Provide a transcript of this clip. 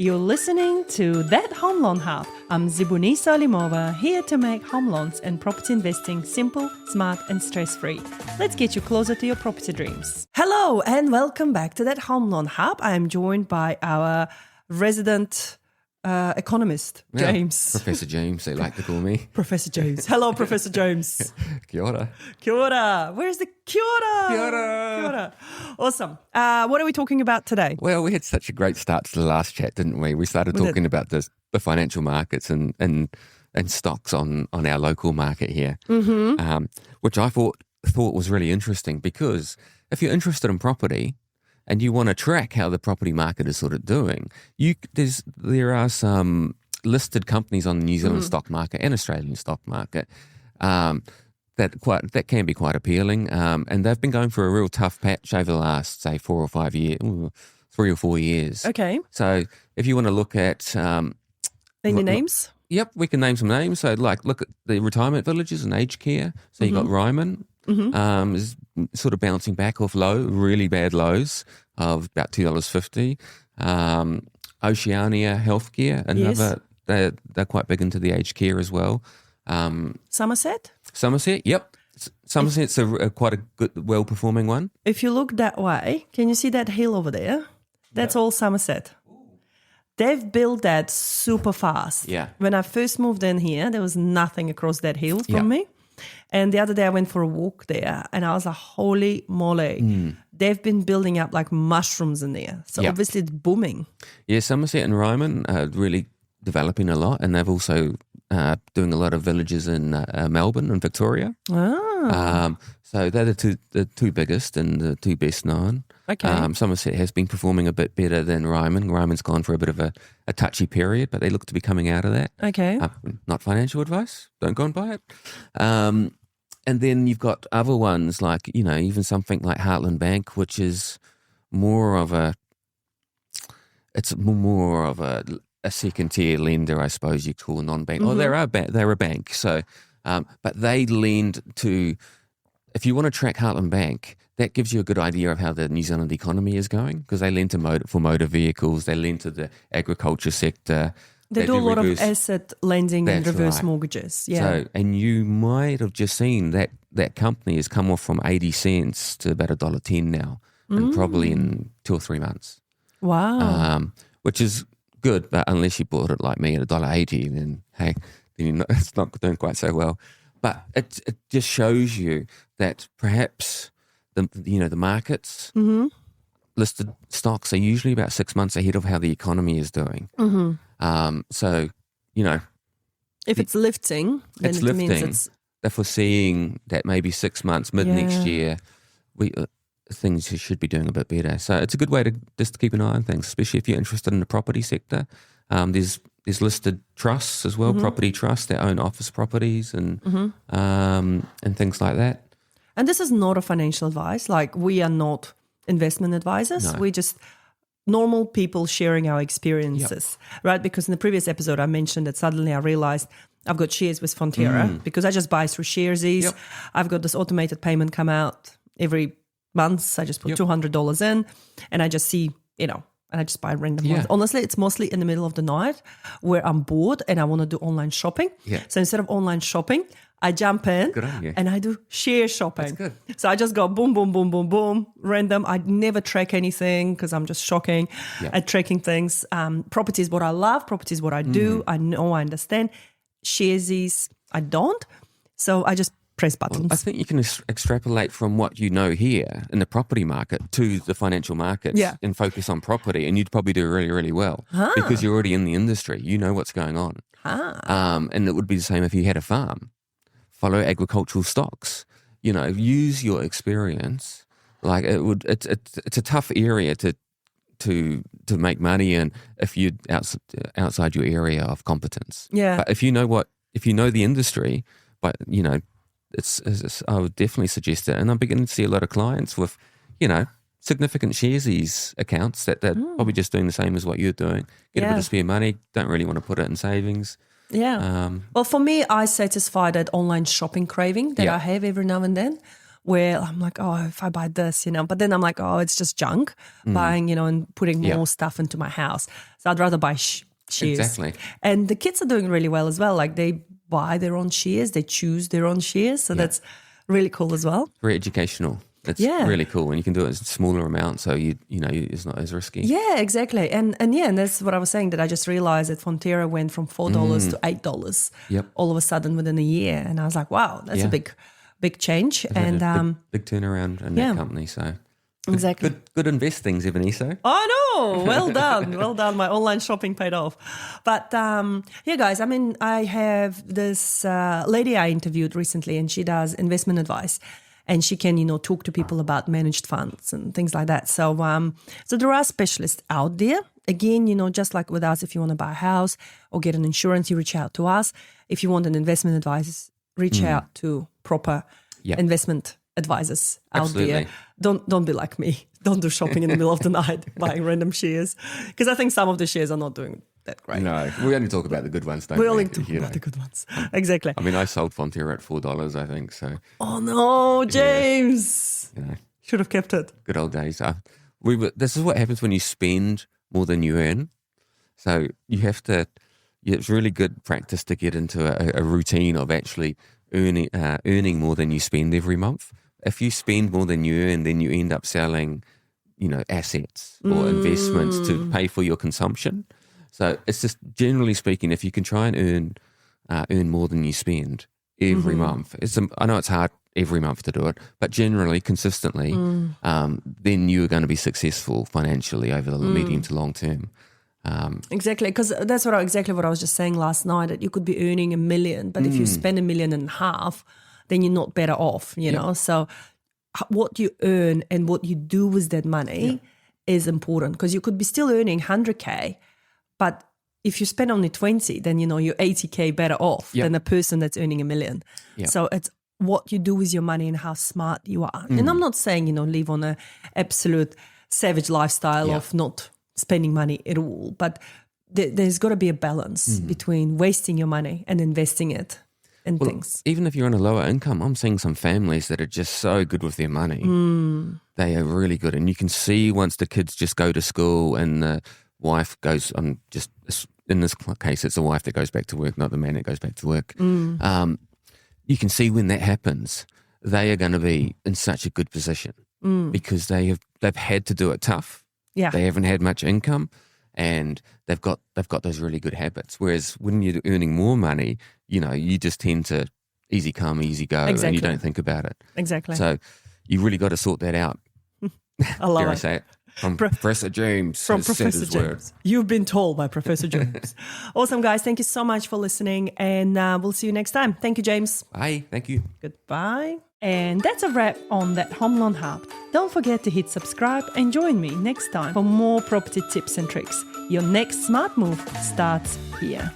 You're listening to That Home Loan Hub. I'm Zibuni Salimova, here to make home loans and property investing simple, smart and stress-free. Let's get you closer to your property dreams. Hello and welcome back to That Home Loan Hub. I'm joined by our resident economist, James. Professor James, they like to call me. Professor James. Hello, Professor James. Kia ora. Kia ora. Where's the kia ora? Kia ora. Kia ora. Awesome. What are we talking about today? Well, we had such a great start to the last chat, didn't we? We started talking about the financial markets and stocks on our local market here, which I thought was really interesting because if you're interested in property and you want to track how the property market is sort of doing, there are some listed companies on the New Zealand stock market and Australian stock market that can be quite appealing, and they've been going for a real tough patch over the last, say, 4 or 5 years, 3 or 4 years. Okay. So if you want to look at any names? Yep, we can name some names. So look at the retirement villages and aged care. So you got Ryman. Is sort of bouncing back off really bad lows of about $2.50. Oceania Healthcare, another, they're quite big into the aged care as well. Somerset, yep. Somerset's quite a good, well-performing one. If you look that way, can you see that hill over there? That's all Somerset. They've built that super fast. Yeah. When I first moved in here, there was nothing across that hill from me. And the other day I went for a walk there and I was like, holy moly. They've been building up like mushrooms in there. So obviously it's booming. Yeah, Somerset and Ryman are really developing a lot, and they've also doing a lot of villages in Melbourne and Victoria. So they're the two biggest and the two best known. Okay. Somerset has been performing a bit better than Ryman. Ryman's gone for a bit of a touchy period, but they look to be coming out of that. Okay. Not financial advice. Don't go and buy it. And then you've got other ones like, even something like Heartland Bank, which is more of a second tier lender, I suppose you call a non-bank. Oh, they're a bank. So, but they lend to. If you want to track Heartland Bank, that gives you a good idea of how the New Zealand economy is going, because they lend to for motor vehicles, they lend to the agriculture sector. They do a lot of asset lending and reverse mortgages. Yeah. So, and you might have just seen that company has come off from 80 cents to about $1.10 now, and probably in 2 or 3 months. Wow. Which is good, but unless you bought it like me at $1.80, then hey, it's not doing quite so well. But it just shows you that perhaps the markets, listed stocks are usually about 6 months ahead of how the economy is doing. So if it's lifting, then it means it's. They're foreseeing that maybe 6 months, mid next year, things should be doing a bit better. So it's a good way to just keep an eye on things, especially if you're interested in the property sector. There's listed trusts as well, property trusts that own office properties and things like that. And this is not a financial advice. Like, we are not investment advisors. No. We're just normal people sharing our experiences, right? Because in the previous episode, I mentioned that suddenly I realized I've got shares with Fonterra because I just buy through Sharesies. Yep. I've got this automated payment come out every month. I just put $200 in and I just see, and I just buy random ones. Honestly, it's mostly in the middle of the night where I'm bored and I want to do online shopping. Yeah. So instead of online shopping, I jump in and I do share shopping. That's good. So I just go boom, boom, boom, boom, boom, random. I never track anything because I'm just shocking at tracking things. Property is what I love. Property is what I do. I know, I understand. Sharesies, I don't. So I just press buttons. Well, I think you can extrapolate from what you know here in the property market to the financial markets and focus on property, and you'd probably do really, really well because you're already in the industry. You know what's going on. And it would be the same if you had a farm. Follow agricultural stocks. Use your experience. Like it's a tough area to make money in if you're outside your area of competence. Yeah. But if you know the industry, but I would definitely suggest it. And I'm beginning to see a lot of clients with, significant Sharesies accounts that they're probably just doing the same as what you're doing. Get a bit of spare money, don't really want to put it in savings. Yeah. Well, for me, I satisfy that online shopping craving that I have every now and then. where I'm like, oh, if I buy this, but then I'm like, oh, it's just junk buying, and putting more stuff into my house. So I'd rather buy shares. Exactly. And the kids are doing really well as well. Like they buy their own shares, they choose their own shares. So that's really cool as well. Very educational. It's really cool, and you can do it in smaller amounts, so it's not as risky. Yeah, exactly. And that's what I was saying, that I just realized that Fonterra went from $4 to $8 all of a sudden within a year. And I was like, wow, that's a big change. And big turnaround in that company. So exactly. Good investings, Evaniso. Oh, no. Well done. Well done. My online shopping paid off. But guys, I have this lady I interviewed recently, and she does investment advice. And she can, talk to people about managed funds and things like that. So there are specialists out there. Again, just like with us, if you want to buy a house or get an insurance, you reach out to us. If you want an investment advice, reach out to proper investment advisors out there. Don't be like me. Don't do shopping in the middle of the night buying random shares, because I think some of the shares are not doing that great. No, we only talk about the good ones, don't we? We only talk about the good ones. Exactly. I sold Fonterra at $4, I think. So. Oh no, James! Should have kept it. Good old days. This is what happens when you spend more than you earn. So you have to. It's really good practice to get into a routine of actually earning more than you spend every month. If you spend more than you earn, then you end up selling, assets or investments to pay for your consumption. So it's just, generally speaking, if you can try and earn more than you spend every month. I know it's hard every month to do it, but generally, consistently, then you are going to be successful financially over the medium to long term. Exactly, because that's exactly what I was just saying last night, that you could be earning $1 million, but if you spend $1.5 million, then you're not better off, know. So what you earn and what you do with that money is important, because you could be still earning 100K, but if you spend only 20, then you're 80K better off than a person that's earning $1 million. So it's what you do with your money and how smart you are. And I'm not saying live on a absolute savage lifestyle of not spending money at all, but there's got to be a balance between wasting your money and investing it in things. Even if you're on a lower income, I'm seeing some families that are just so good with their money. They are really good, and you can see once the kids just go to school and the wife goes, in this case, it's the wife that goes back to work, not the man that goes back to work. You can see when that happens, they are going to be in such a good position because they've had to do it tough. Yeah. They haven't had much income, and they've got those really good habits. Whereas when you're earning more money, you just tend to easy come, easy go, and you don't think about it. Exactly. So you really got to sort that out. I love Dare I say it? From Professor James. From Professor James. You've been told by Professor James. Awesome, guys. Thank you so much for listening, and we'll see you next time. Thank you, James. Bye. Thank you. Goodbye. And that's a wrap on That Home Loan Hub. Don't forget to hit subscribe and join me next time for more property tips and tricks. Your next smart move starts here.